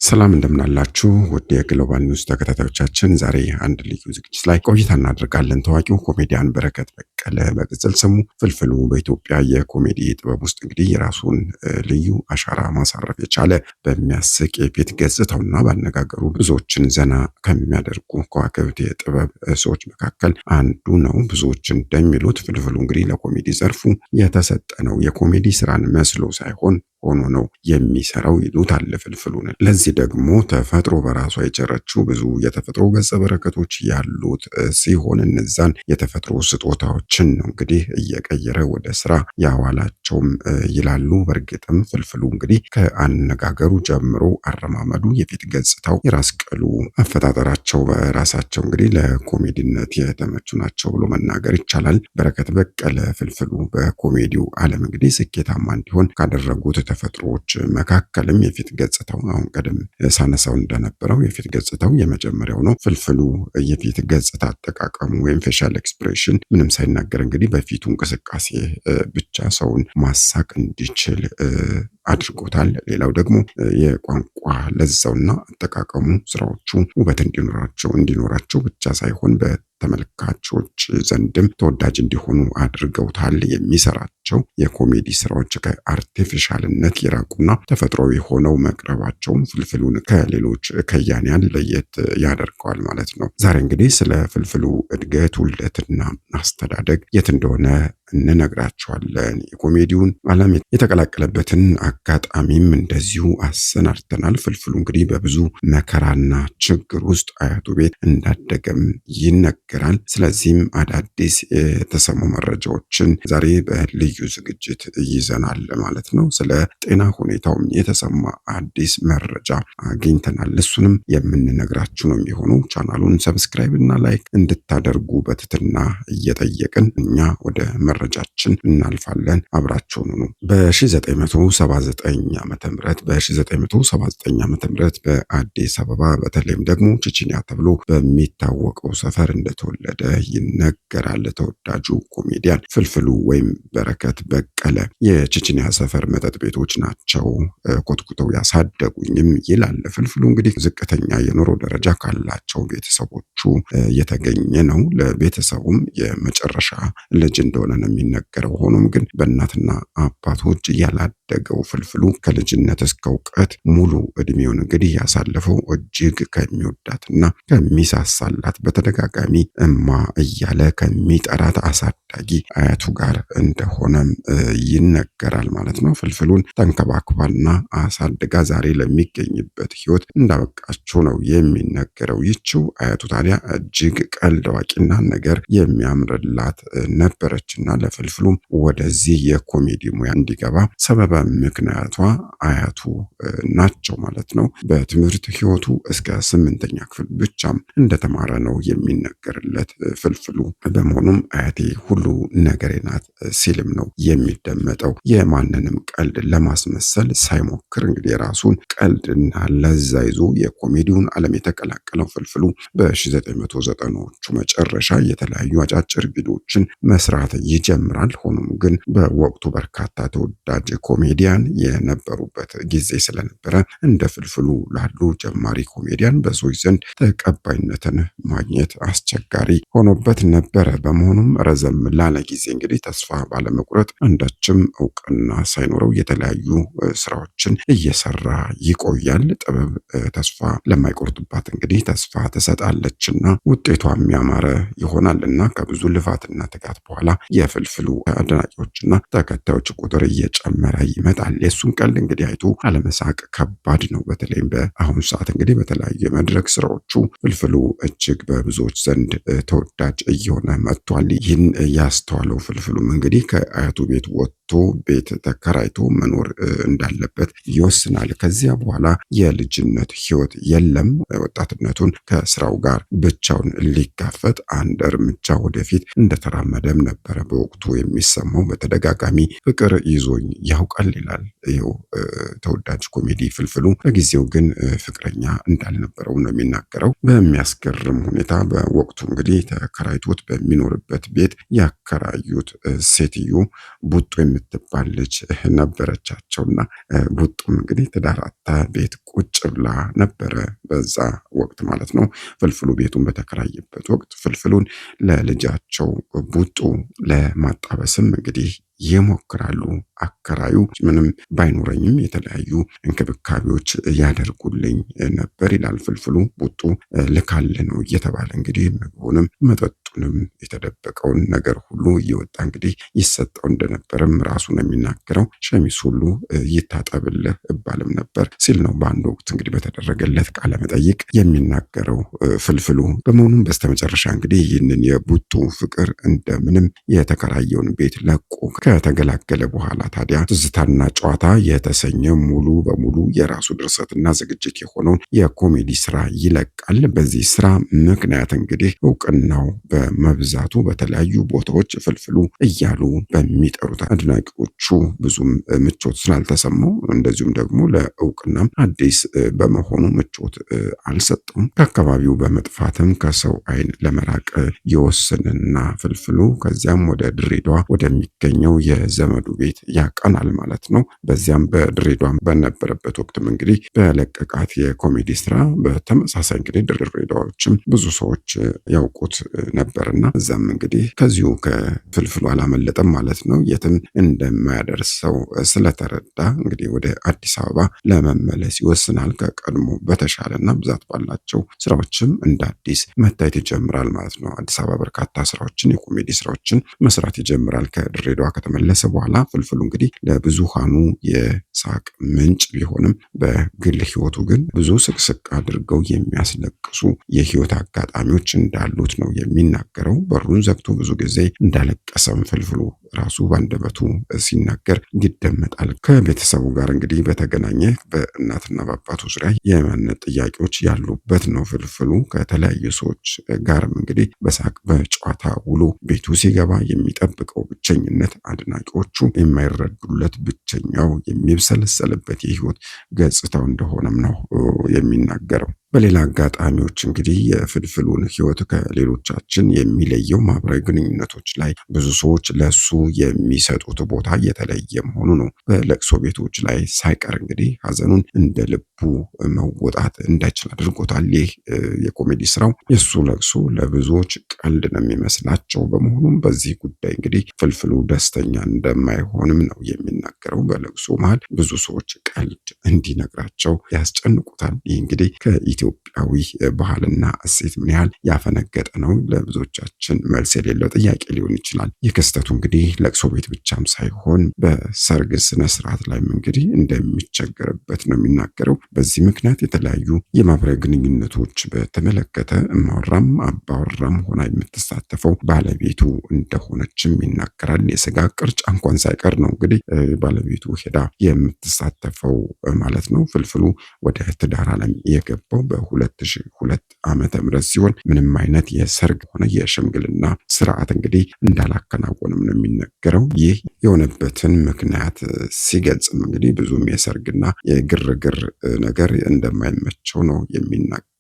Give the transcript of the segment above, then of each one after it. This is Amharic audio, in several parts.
ሰላም እንደምናላችሁ ውድ የግሎባል ኒውስ ተከታታዮቻችን፣ ዛሬ አንድ ልዩ ዝግጅት ላይ ቆይታ እናደርጋለን። ታዋቂው ኮሜዲያን በረከት በቀለ በቅጽል ስሙ ፍልፍሉ በኢትዮጵያ የኮሜዲ ጥበብ ውስጥ እንግዲህ የራሱን ልዩ አሻራ ማሳረፍ የቻለ በሚያስቅ የፊት ገጽታውና ባነጋገሩ ብዙዎችን ዘና ከሚያደርጉ ከዋክብት የጥበብ ሰዎች መካከል አንዱ ነው። ብዙዎች እንደሚሉት ፍልፍሉ እንግዲህ ለኮሜዲ ዘርፉ የተሰጠ ነው። የኮሜዲ ስራን መስሎ ሳይሆን ሆኖ ነው የሚሰራው ይሉታል ፍልፍሉን። ለዚህ ደግሞ ተፈጥሮ በራሷ የቸረችው ብዙ የተፈጥሮ ገጸ በረከቶች ያሉት ሲሆን እነዛን የተፈጥሮ ስጦታዎችን ነው እንግዲህ እየቀየረ ወደ ስራ ያዋላቸውም ይላሉ። በእርግጥም ፍልፍሉ እንግዲህ ከአነጋገሩ ጀምሮ አረማመዱ፣ የፊት ገጽታው፣ የራስ ቅሉ አፈጣጠራቸው በራሳቸው እንግዲህ ለኮሜዲነት የተመቹ ናቸው ብሎ መናገር ይቻላል። በረከት በቀለ ፍልፍሉ በኮሜዲው ዓለም እንግዲህ ስኬታማ እንዲሆን ካደረጉት ተፈጥሮዎች መካከልም የፊት ገጽታው አሁን ቀደም ሳነሳው እንደነበረው የፊት ገጽታው የመጀመሪያው ነው። ፍልፍሉ የፊት ገጽታ አጠቃቀሙ ወይም ፌሻል ኤክስፕሬሽን ምንም ሳይናገር እንግዲህ በፊቱ እንቅስቃሴ ብቻ ሰውን ማሳቅ እንዲችል አድርጎታል። ሌላው ደግሞ የቋንቋ ለዛውና አጠቃቀሙ ስራዎቹ ውበት እንዲኖራቸው ብቻ ሳይሆን በተመልካቾች ዘንድም ተወዳጅ እንዲሆኑ አድርገውታል። የሚሰራቸው የኮሜዲ ስራዎች ከአርቲፊሻልነት የራቁና ተፈጥሯዊ ሆነው መቅረባቸውም ፍልፍሉን ከሌሎች ከያንያን ለየት ያደርገዋል ማለት ነው። ዛሬ እንግዲህ ስለ ፍልፍሉ እድገት፣ ውልደትና አስተዳደግ የት እንደሆነ እንነግራቸዋለን። የኮሜዲውን ዓለም የተቀላቀለበትን አጋጣሚም እንደዚሁ አሰናድተናል። ፍልፍሉ እንግዲህ በብዙ መከራና ችግር ውስጥ አያቱ ቤት እንዳደገም ይነገራል። ስለዚህም አዳዲስ የተሰሙ መረጃዎችን ዛሬ በልዩ ዝግጅት ይዘናል ማለት ነው። ስለ ጤና ሁኔታውም የተሰማ አዲስ መረጃ አግኝተናል። እሱንም የምንነግራችሁ ነው የሚሆነው። ቻናሉን ሰብስክራይብ እና ላይክ እንድታደርጉ በትህትና እየጠየቅን እኛ ወደ መረጃችን እናልፋለን። አብራችሁን ሁኑ። በ1979 ዓመተ ምህረት በአዲስ አበባ በተለይም ደግሞ ቺቺኒያ ተብሎ በሚታወቀው ሰፈር እንደተወለደ ይነገራል። ተወዳጁ ኮሜዲያን ፍልፍሉ ወይም በረከት በቀለ የቺቺኒያ ሰፈር መጠጥ ቤቶች ናቸው ኮትኩተው ያሳደጉኝም ይላል። ፍልፍሉ እንግዲህ ዝቅተኛ የኑሮ ደረጃ ካላቸው ቤተሰቦቹ የተገኘ ነው። ለቤተሰቡም የመጨረሻ ልጅ እንደሆነ ነው የሚነገረው። ሆኖም ግን በእናትና አባቶች ያላደገው ፍልፍሉ ከልጅነት እስከ እውቀት ሙሉ እድሜውን እንግዲህ ያሳለፈው እጅግ ከሚወዳትና ከሚሳሳላት በተደጋጋሚ እማ እያለ ከሚጠራት አሳዳጊ አያቱ ጋር እንደሆነም ይነገራል ማለት ነው። ፍልፍሉን ተንከባክባና አሳድጋ ዛሬ ለሚገኝበት ህይወት እንዳበቃቸው ነው የሚነገረው። ይችው አያቱ ታዲያ እጅግ ቀልድ አዋቂና ነገር የሚያምርላት ነበረችና ለፍልፍሉም ወደዚህ የኮሜዲ ሙያ እንዲገባ ሰበበ ምክንያቷ አያቱ ናቸው ማለት ነው። በትምህርት ህይወቱ እስከ 8ኛ ክፍል ብቻም እንደተማረ ነው የሚነገርለት ፍልፍሉ። በመሆኑም አያቴ ሁሉ ነገሬ ናት ሲልም ነው የሚደመጠው። የማንንም ቀልድ ለማስመሰል ሳይሞክር እንግዲህ የራሱን ቀልድና ለዛ ይዞ የኮሜዲውን ዓለም የተቀላቀለው ፍልፍሉ በ1990ዎቹ መጨረሻ የተለያዩ አጫጭር ቪዲዮዎችን መስራት ይጀምራል። ሆኖም ግን በወቅቱ በርካታ ተወዳጅ ኮሜዲያን የነበሩበት ጊዜ ስለነበረ እንደ ፍልፍሉ ላሉ ጀማሪ ኮሜዲያን በሰዎች ዘንድ ተቀባይነትን ማግኘት አስቸጋሪ ሆኖበት ነበረ። በመሆኑም ረዘም ላለ ጊዜ እንግዲህ ተስፋ ባለመቁረጥ አንዳችም እውቅና ሳይኖረው የተለያዩ ስራዎችን እየሰራ ይቆያል። ጥበብ ተስፋ ለማይቆርጥባት እንግዲህ ተስፋ ትሰጣለችና ውጤቷም ያማረ ይሆናልና ከብዙ ልፋትና ትጋት በኋላ የፍልፍሉ አድናቂዎችና ተከታዮች ቁጥር እየጨመረ ይመጣል። የሱን ቀልድ እንግዲህ አይቶ አለመሳቅ ከባድ ነው። በተለይም በአሁኑ ሰዓት እንግዲህ በተለያዩ የመድረክ ስራዎቹ ፍልፍሉ እጅግ በብዙዎች ዘንድ ተወዳጅ እየሆነ መጥቷል። ይህን ያስተዋለው ፍልፍሉም እንግዲህ ከአያቱ ቤት ወጥቶ ቤት ተከራይቶ መኖር እንዳለበት ይወስናል። ከዚያ በኋላ የልጅነት ህይወት የለም። ወጣትነቱን ከስራው ጋር ብቻውን ሊጋፈጥ አንድ እርምጃ ወደፊት እንደተራመደም ነበረ በወቅቱ የሚሰማው። በተደጋጋሚ ፍቅር ይዞኝ ያውቃል ይላል ይኸው ተወዳጅ ኮሜዲ ፍልፍሉ። በጊዜው ግን ፍቅረኛ እንዳልነበረው ነው የሚናገረው። በሚያስገርም ሁኔታ በወቅቱ እንግዲህ ተከራይቶት በሚኖርበት ቤት ያከራዩት ሴትዮ ቡጦ የምትባል ልጅ ነበረቻቸውና ቡጡም እንግዲህ ትዳር አጥታ ቤት ቁጭ ብላ ነበረ በዛ ወቅት ማለት ነው። ፍልፍሉ ቤቱን በተከራየበት ወቅት ፍልፍሉን ለልጃቸው ቡጡ ለማጣበስም እንግዲህ ይሞክራሉ። አከራዩ ምንም ባይኖረኝም የተለያዩ እንክብካቤዎች ያደርጉልኝ ነበር ይላል ፍልፍሉ። ቡጡ ልካል ነው እየተባለ እንግዲህ ምግቡንም መጠጡንም የተደበቀውን ነገር ሁሉ እየወጣ እንግዲህ ይሰጠው እንደነበርም ራሱ ነው የሚናገረው። ሸሚዝ ሁሉ ይታጠብልህ እባልም ነበር ሲል ነው በአንድ ወቅት እንግዲህ በተደረገለት ቃለ መጠይቅ የሚናገረው ፍልፍሉ። በመሆኑም በስተመጨረሻ እንግዲህ ይህንን የቡጡ ፍቅር እንደምንም የተከራየውን ቤት ለቆ ከተገላገለ በኋላ ታዲያ ትዝታና ጨዋታ የተሰኘ ሙሉ በሙሉ የራሱ ድርሰትና ዝግጅት የሆነውን የኮሜዲ ስራ ይለቃል። በዚህ ስራ ምክንያት እንግዲህ እውቅናው በመብዛቱ በተለያዩ ቦታዎች ፍልፍሉ እያሉ በሚጠሩት አድናቂዎቹ ብዙም ምቾት ስላልተሰማው እንደዚሁም ደግሞ ለእውቅናም አዲስ በመሆኑ ምቾት አልሰጠውም። ከአካባቢው በመጥፋትም ከሰው አይን ለመራቅ ይወስንና ፍልፍሉ ከዚያም ወደ ድሬዳዋ ወደሚገኘው የዘመዱ ቤት ያቀናል ማለት ነው። በዚያም በድሬዳዋ በነበረበት ወቅትም እንግዲህ በለቀቃት የኮሜዲ ስራ በተመሳሳይ እንግዲህ ድሬዳዎችም ብዙ ሰዎች ያውቁት ነበርና እዛም እንግዲህ ከዚሁ ከፍልፍሉ አላመለጠም ማለት ነው። የትም እንደማያደርሰው ስለተረዳ እንግዲህ ወደ አዲስ አበባ ለመመለስ ይወስናል። ከቀድሞ በተሻለና ብዛት ባላቸው ስራዎችም እንደ አዲስ መታየት ይጀምራል ማለት ነው። አዲስ አበባ በርካታ ስራዎችን የኮሜዲ ስራዎችን መስራት ይጀምራል። ከድሬዳዋ ከተመለሰ በኋላ ፍልፍሉ እንግዲህ ለብዙሃኑ የሳቅ ምንጭ ቢሆንም በግል ህይወቱ ግን ብዙ ስቅስቅ አድርገው የሚያስለቅሱ የህይወት አጋጣሚዎች እንዳሉት ነው የሚናገረው። በሩን ዘግቶ ብዙ ጊዜ እንዳለቀሰም ፍልፍሉ ራሱ ባንደበቱ ሲናገር ይደመጣል። ከቤተሰቡ ጋር እንግዲህ በተገናኘ በእናትና በአባቱ ዙሪያ የማንነት ጥያቄዎች ያሉበት ነው። ፍልፍሉ ከተለያዩ ሰዎች ጋርም እንግዲህ በሳቅ በጨዋታ ውሎ ቤቱ ሲገባ የሚጠብቀው ብቸኝነት አድናቂዎቹ የማይረዱለት ብቸኛው የሚብሰለሰልበት የህይወት ገጽታው እንደሆነም ነው የሚናገረው። በሌላ አጋጣሚዎች እንግዲህ የፍልፍሉን ህይወት ከሌሎቻችን የሚለየው ማህበራዊ ግንኙነቶች ላይ ብዙ ሰዎች ለሱ የሚሰጡት ቦታ የተለየ መሆኑ ነው። በለቅሶ ቤቶች ላይ ሳይቀር እንግዲህ ሀዘኑን እንደ ልቡ መወጣት እንዳይችል አድርጎታል። ይህ የኮሜዲ ስራው የሱ ለቅሶ ለብዙዎች ቀልድ ነው የሚመስላቸው። በመሆኑም በዚህ ጉዳይ እንግዲህ ፍልፍሉ ደስተኛ እንደማይሆንም ነው የሚናገረው። በለቅሶ መሃል ብዙ ሰዎች ቀልድ እንዲነግራቸው ያስጨንቁታል። ይህ እንግዲህ ከኢትዮጵያዊ ባህልና እሴት ምን ያህል ያፈነገጠ ነው? ለብዙዎቻችን መልስ የሌለው ጥያቄ ሊሆን ይችላል። ይህ ክስተቱ እንግዲህ ለቅሶ ቤት ብቻም ሳይሆን በሰርግ ስነ ስርዓት ላይም እንግዲህ እንደሚቸገርበት ነው የሚናገረው። በዚህ ምክንያት የተለያዩ የማህበራዊ ግንኙነቶች በተመለከተ እማወራም አባወራም ሆና የምትሳተፈው ባለቤቱ እንደሆነችም ይናገራል። የስጋ ቅርጫ እንኳን ሳይቀር ነው እንግዲህ ባለቤቱ ሄዳ የምትሳተፈው ማለት ነው። ፍልፍሉ ወደ ትዳር ዓለም የገባው በ2002 ዓመተ ምህረት ሲሆን ምንም አይነት የሰርግ ሆነ የሽምግልና ስርዓት እንግዲህ እንዳላከናወንም ነው የሚነገረው። ይህ የሆነበትን ምክንያት ሲገልጽም እንግዲህ ብዙም የሰርግና የግርግር ነገር እንደማይመቸው ነው የሚናገረው።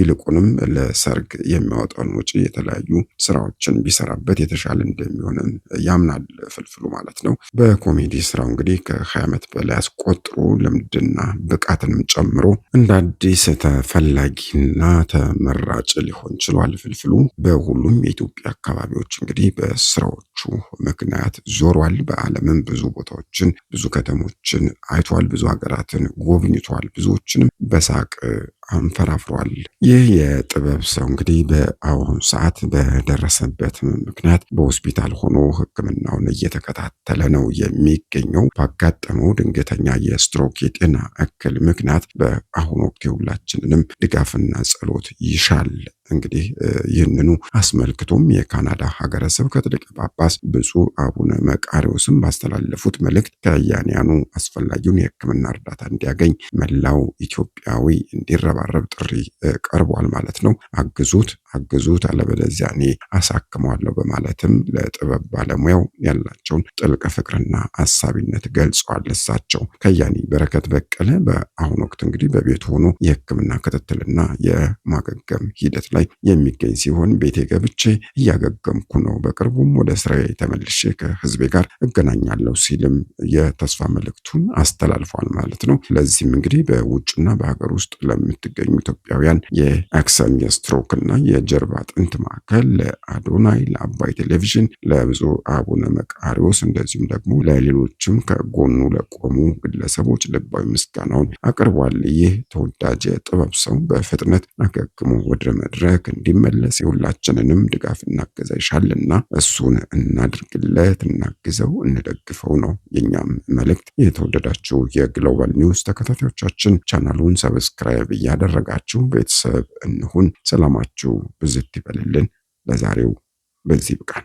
ይልቁንም ለሰርግ የሚያወጣውን ወጪ የተለያዩ ስራዎችን ቢሰራበት የተሻለ እንደሚሆንም ያምናል ፍልፍሉ ማለት ነው። በኮሜዲ ስራው እንግዲህ ከ20 ዓመት በላይ አስቆጥሮ ልምድና ብቃትንም ጨምሮ እንደ አዲስ ተፈላጊና ተመራጭ ሊሆን ችሏል። ፍልፍሉ በሁሉም የኢትዮጵያ አካባቢዎች እንግዲህ በስራዎቹ ምክንያት ዞሯል። በዓለምም ብዙ ቦታዎችን ብዙ ከተሞችን አይቷል። ብዙ ሀገራትን ጎብኝቷል። ብዙዎችንም በሳቅ አንፈራፍሯል። ይህ የጥበብ ሰው እንግዲህ በአሁኑ ሰዓት በደረሰበት ምክንያት በሆስፒታል ሆኖ ሕክምናውን እየተከታተለ ነው የሚገኘው። ባጋጠመው ድንገተኛ የስትሮክ የጤና እክል ምክንያት በአሁኑ ወቅት የሁላችንንም ድጋፍና ጸሎት ይሻል። እንግዲህ ይህንኑ አስመልክቶም የካናዳ ሀገረ ስብከት ሊቀ ጳጳስ ብፁዕ አቡነ መቃርዮስም ባስተላለፉት መልእክት ከያንያኑ አስፈላጊውን የሕክምና እርዳታ እንዲያገኝ መላው ኢትዮጵያዊ እንዲረባረብ ጥሪ ቀርቧል ማለት ነው። አግዙት አለበለዚያ እኔ አሳክመዋለሁ በማለትም ለጥበብ ባለሙያው ያላቸውን ጥልቅ ፍቅርና አሳቢነት ገልጸዋል። እሳቸው ከያኒ በረከት በቀለ በአሁኑ ወቅት እንግዲህ በቤት ሆኖ የሕክምና ክትትልና የማገገም ሂደት ላይ ላይ የሚገኝ ሲሆን ቤቴ ገብቼ እያገገምኩ ነው። በቅርቡም ወደ ስራዬ ተመልሼ ከህዝቤ ጋር እገናኛለሁ ሲልም የተስፋ መልእክቱን አስተላልፏል ማለት ነው። ለዚህም እንግዲህ በውጭና በሀገር ውስጥ ለምትገኙ ኢትዮጵያውያን የአክሰን የስትሮክ እና የጀርባ አጥንት ማዕከል ለአዶናይ፣ ለአባይ ቴሌቪዥን፣ ለብፁዕ አቡነ መቃርዮስ እንደዚሁም ደግሞ ለሌሎችም ከጎኑ ለቆሙ ግለሰቦች ልባዊ ምስጋናውን አቅርቧል። ይህ ተወዳጅ የጥበብ ሰው በፍጥነት አገግሞ ወደ መድረክ እንዲመለስ የሁላችንንም ድጋፍ እናገዛ ይሻልና እሱን እናድርግለት፣ እናግዘው፣ እንደግፈው ነው የኛም መልእክት። የተወደዳችሁ የግሎባል ኒውስ ተከታታዮቻችን ቻናሉን ሰብስክራይብ እያደረጋችሁ ቤተሰብ እንሁን። ሰላማችሁ ብዝት ይበልልን። ለዛሬው በዚህ ብቃን።